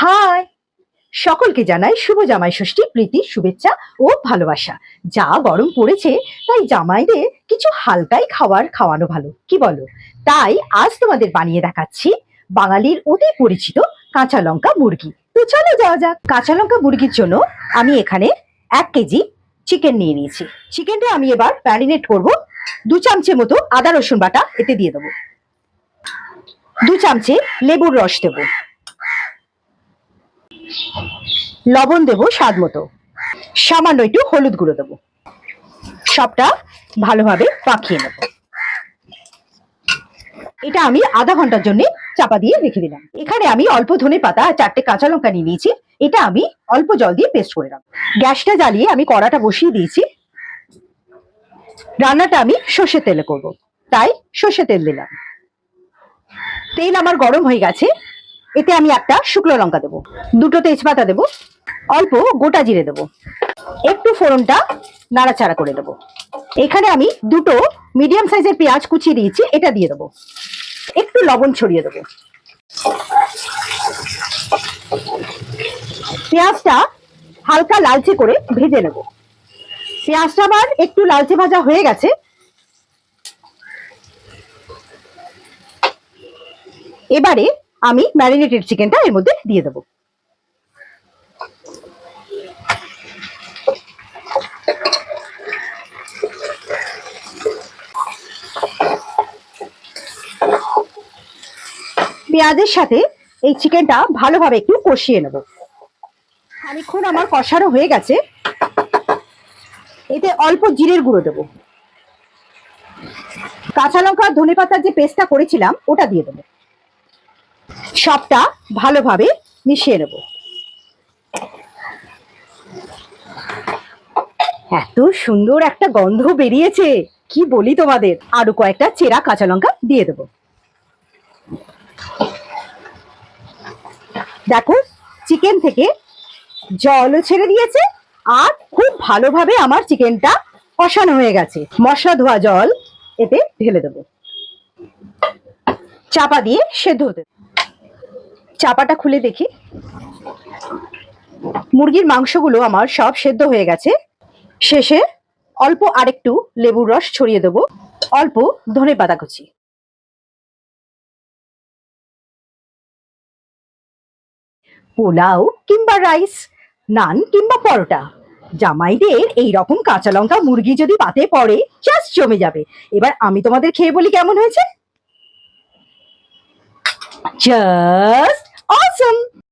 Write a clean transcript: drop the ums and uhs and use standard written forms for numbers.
High, সকলকে জানাই শুভ জামাই ষষ্ঠী প্রীতি শুভেচ্ছা ও ভালোবাসা। যা গরম পড়েছে তাই জামাইদের কিছু হালকাই খাওয়ানো ভালো, কি বলো? তাই আজ তোমাদের বানিয়ে দেখাচ্ছি বাঙালির অতি পরিচিত কাঁচা লঙ্কা মুরগি। তো চলো যাওয়া যাক। কাঁচা লঙ্কা মুরগির জন্য আমি এখানে 1 কেজি চিকেন নিয়ে নিয়েছি। চিকেনটা আমি এবার ম্যারিনেট করব। 2 চামচের মতো আদা রসুন বাটা এতে দিয়ে দেবো। 2 চামচে লেবুর রস দেবো। লবণ দেবো স্বাদ মতো। সামান্য একটু হলুদ গুঁড়ো দেবো। সবটা ভালোভাবে মাখিয়ে নেব। এটা আমি আধা ঘন্টার জন্য চাপা দিয়ে রেখে দিলাম। এখানে আমি অল্প ধনে পাতা আর 4টে কাঁচা লঙ্কা নিয়ে নিয়েছি। এটা আমি অল্প জল দিয়ে পেস্ট করে নেব। গ্যাসটা জ্বালিয়ে আমি কড়াটা বসিয়ে দিয়েছি। রান্নাটা আমি সর্ষের তেলে করব, তাই সর্ষের তেল দিলাম। তেল আমার গরম হয়ে গেছে। এতে আমি একটা শুকনো লঙ্কা দেবো, 2টো তেজপাতা দেবো, অল্প গোটা জিরে দেবো, একটু ফোড়নটা নাড়াচাড়া করে দেবো। এখানে আমি 2টো মিডিয়াম সাইজের পেঁয়াজ কুচিয়ে দিয়েছি, এটা দিয়ে দেবো। একটু লবণ ছড়িয়ে দেবো। পেঁয়াজটা হালকা লালচে করে ভেজে নেব। পেঁয়াজটা আবার একটু লালচে ভাজা হয়ে গেছে। এবারে আমি ম্যারিনেটেড চিকেনটা এর মধ্যে দিয়ে দেবো। পেঁয়াজের সাথে এই চিকেনটা ভালোভাবে একটু কষিয়ে নেব। খানিকক্ষণ আমার কষানো হয়ে গেছে। এতে অল্প জিরের গুঁড়ো দেবো। কাঁচা লঙ্কা ধনে পাতার যে পেস্টটা করেছিলাম ওটা দিয়ে দেবো। সবটা ভালোভাবে মিশিয়ে নেব। এত সুন্দর একটা গন্ধ বেরিয়েছে, কি বলি তোমাদের। আরো কয়েকটা চেরা কাঁচা লঙ্কা দিয়ে দেবো। দেখো, চিকেন থেকে জলও ছেড়ে দিয়েছে আর খুব ভালোভাবে আমার চিকেনটা কষানো হয়ে গেছে। মশলা ধোয়া জল এতে ঢেলে দেবো। চাপা দিয়ে সেদ্ধ হতে। চাপাটা খুলে দেখি, মুরগির মাংসগুলো আমার সব সেদ্ধ হয়ে গেছে। শেষে অল্প আরেকটু লেবুর রস ছড়িয়ে দেবো, অল্প ধনে পাতা কুচি। পোলাও কিংবা রাইস, নান কিংবা পরোটা, জামাইদের এই রকম কাঁচা লঙ্কা মুরগি যদি পাতে পড়ে জাস্ট জমে যাবে। এবার আমি তোমাদের খেয়ে বলি কেমন হয়েছে। জাস্ট অসম।